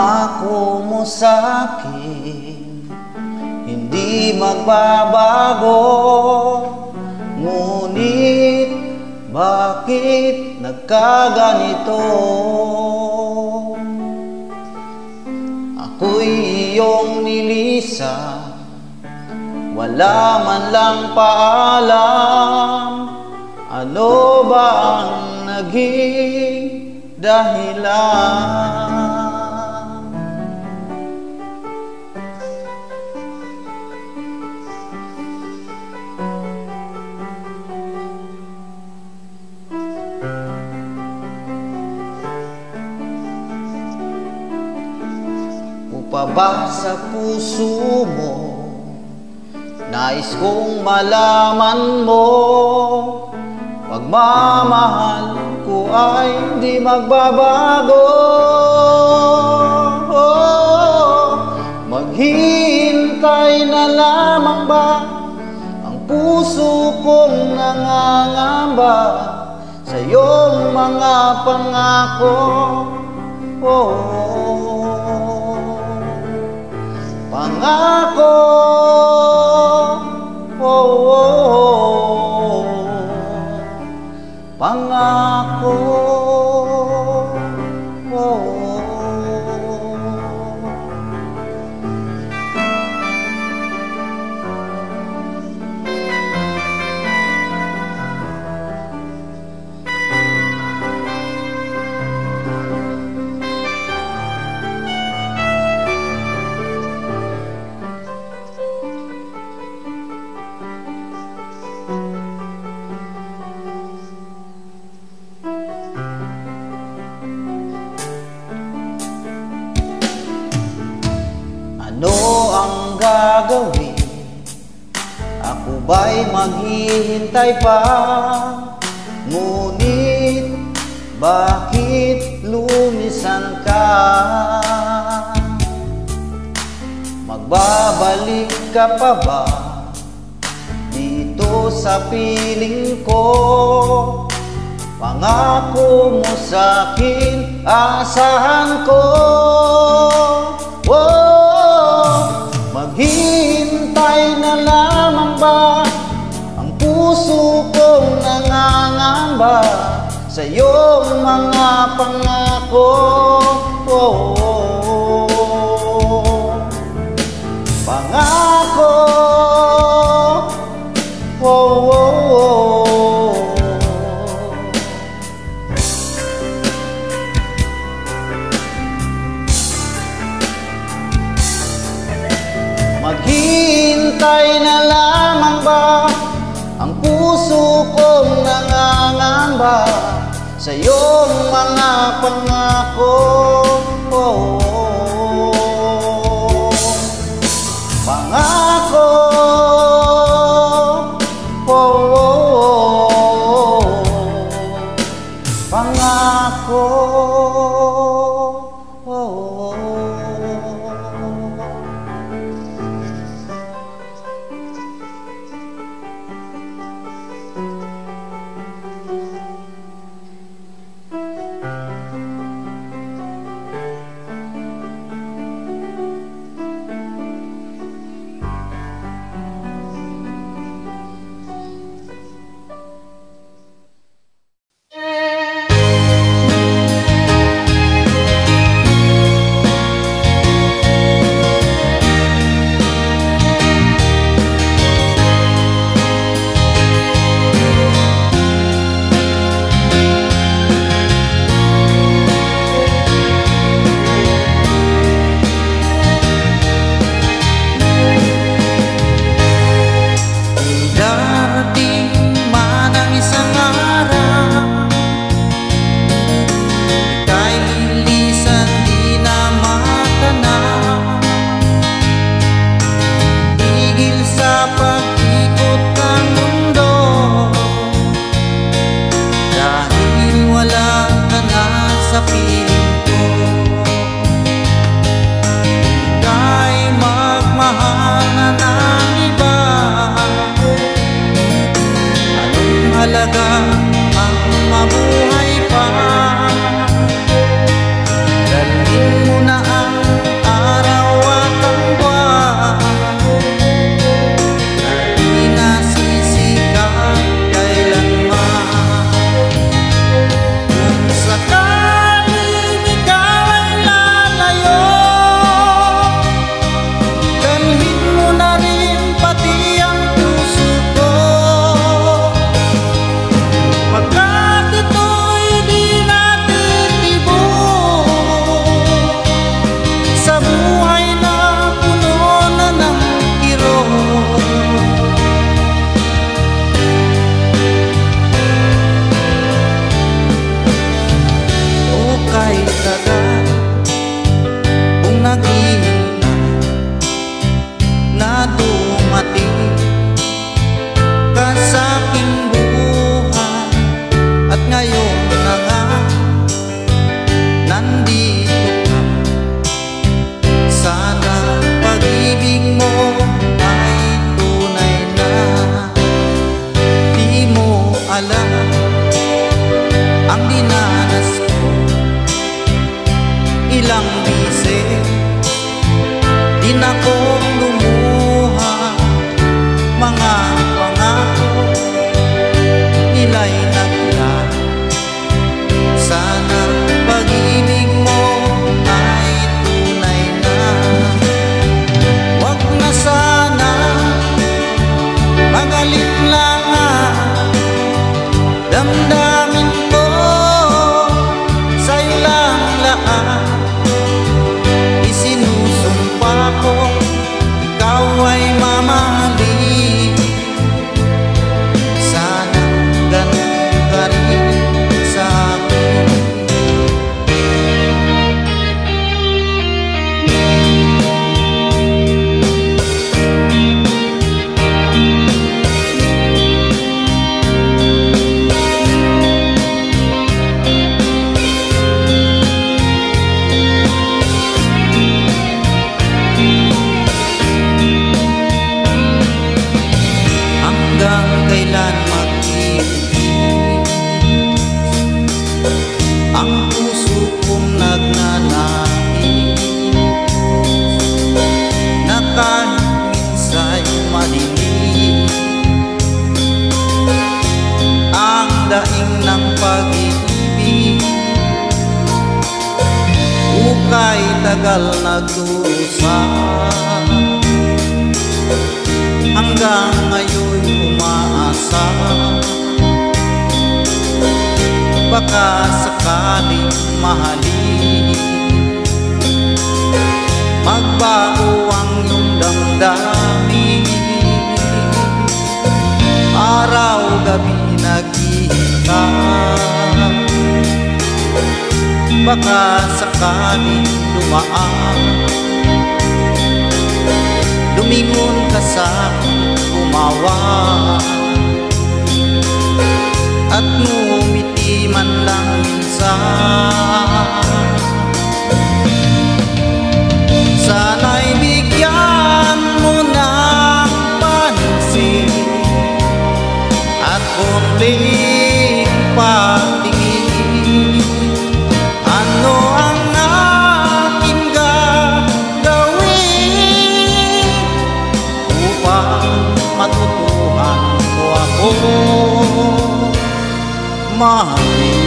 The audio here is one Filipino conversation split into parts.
Pangako mo sa'kin hindi magbabago, ngunit bakit nagkaganito? Ako'y iyong nilisan, wala man lang paalam. Ano ba ang naging dahilan? Pa ba sa puso mo, nais kong malaman mo, pagmamahal ko ay hindi magbabago. Maghihintay na lamang ba ang puso kong nangangamba sa iyong mga pangako? Pangako, pangako, ano ang gagawin? Ako ba'y maghihintay pa? Ngunit bakit lumisan ka? Magbabalik ka pa ba dito sa piling ko? Pangako mo sa'kin, asahan ko. Maghihintay na lamang ba ang puso kong nangangamba sa iyong mga pangako? Pangako, maghihintay na lamang ba ang puso kong nangangamba sa iyong mga pangako? Pangako, pangako. tagal nagdusa, hanggang ngayon umaasa, baka sakaling mahalin, magbago ang iyong damdamin. Araw-gabi naghihintay, baka sakaling dumaan, lumingon ka sa'kin, umawa, at ngumiti man lang minsan. Sana'y bigyan mo ng pansin at konting patingin. Ano ang aking gagawin upang matutuhan mo ako mahalin?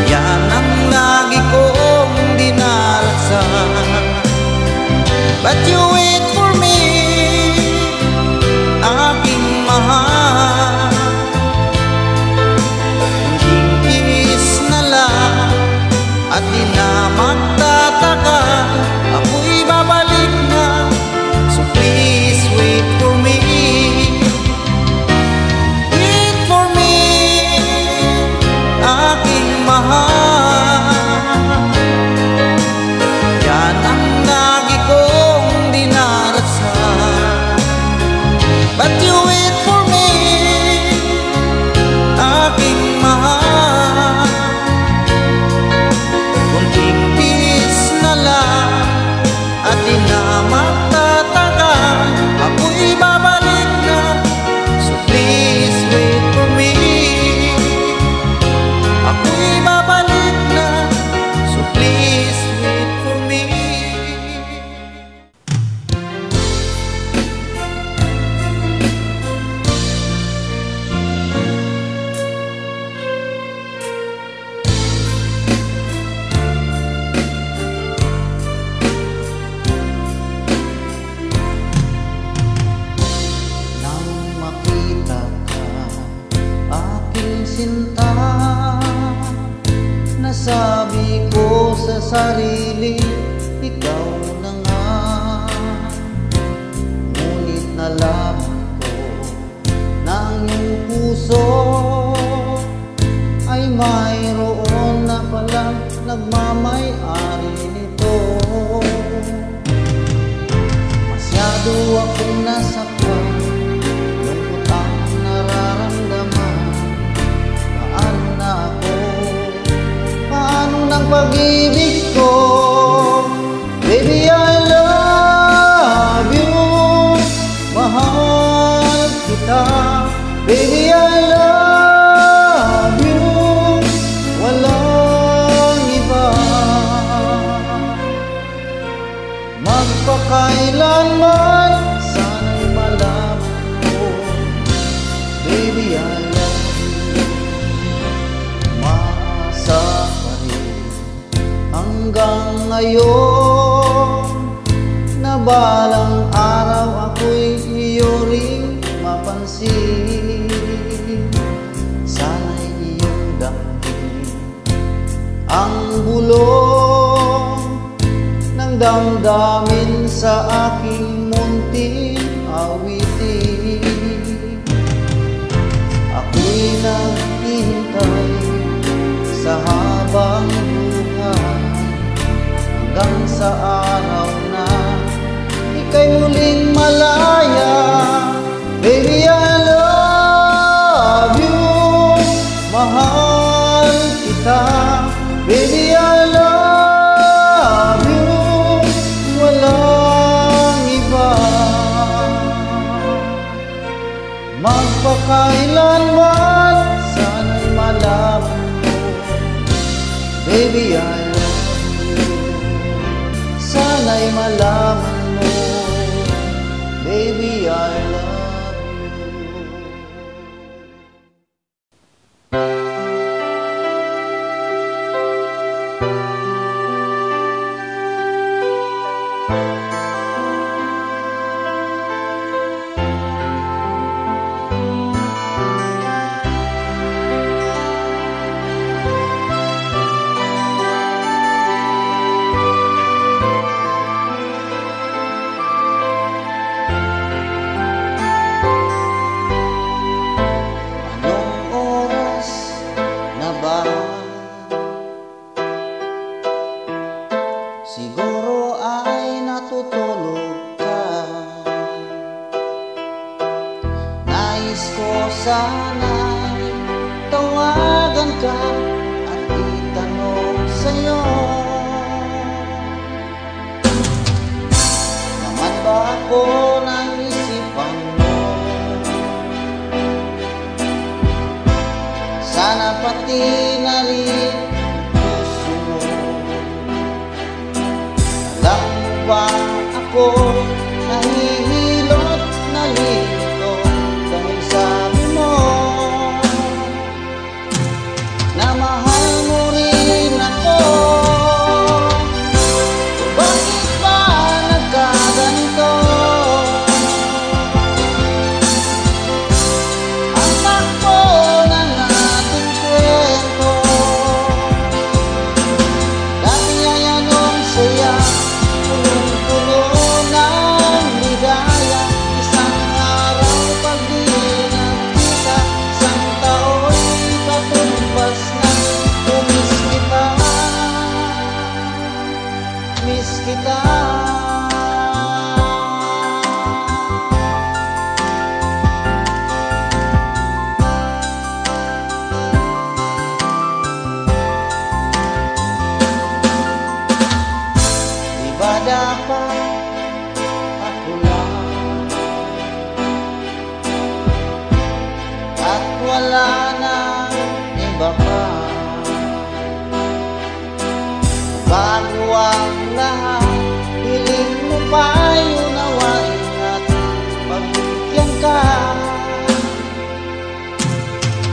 Yan ang lagi kong dinarasaan, but you wait for me, aking mahal. Hingkis na lang at di na magtataka, ako'y babalik na, so please wait for me. Yan ang lagi kong dinarasaan, but you wait for me, aking mahal. Kunting tiis na lang at di na magtatagal, ako'y babalik na, so please wait for me. Ako'y babalik na, so please wait for me. Nang makita ka, aking sinta, nasabi ko sa sarili, ikaw na nga. Ngunit nalaman ko na ang iyong puso ay mayroon na palang nagmamay-ari nito. Masyado akong nasaktan, lungkot ang nararamdaman. Paano na ako? Paano ng pag-ibig ko? Baby, I love you, mahal kita. Baby, I love you, walang iba. Magpakailanman, sana'y malaman ko, baby, I love you. Maasa pa rin hanggang ngayon, na balang araw ako'y iyo ring mapansin. Sana'y iyong damdamin ang bulong ng damdamin sa aking munting awitin. Ako'y naghihintay sa habang buhay, hanggang sa araw na ika'y muling malaya. Baby, I love you, mahal kita. Baby, I love you, walang iba. Magpakailanman, kailanman, sana'y malaman mo, baby, I love you. Sana'y malaman mo, baby, I love you. Siguro ay natutulog ka. Nais ko sana'y tawagan ka at itanong sa'yo, naman ba ako ng isipan mo? Sana pati na rin puso mo. Alam mo ba ako nahihilot na lito dahil sabi mo na mahal mo rin ako. Bakit ba nagkaganito? Ang takbo ng ating kwento, dati ay anong saya, punong-puno ng ligaya. Isang araw pag di nagkita, isang tao'y katumbas na. Miss kita, miss kita. Di ba dapat ako lang at wala nang iba pa? Bago ang lahat, hiling mo pa'y unawain at pagbigyan ka.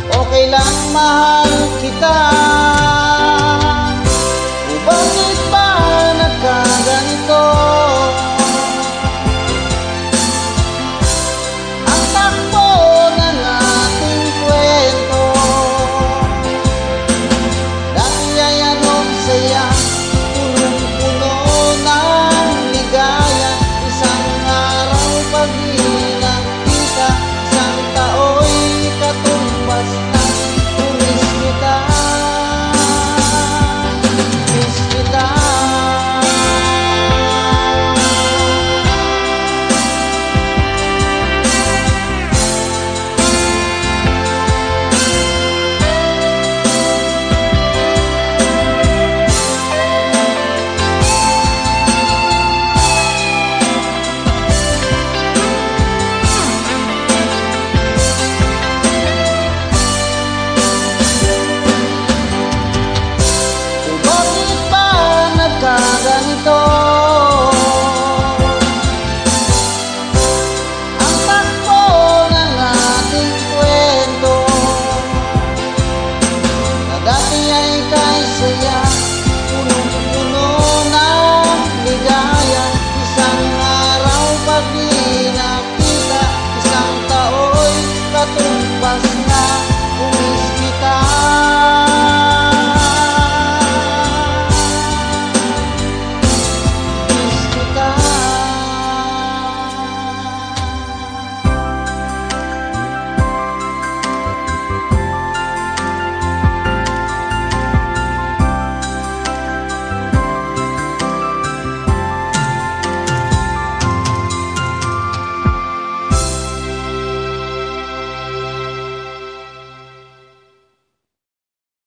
Okay lang mahal kita,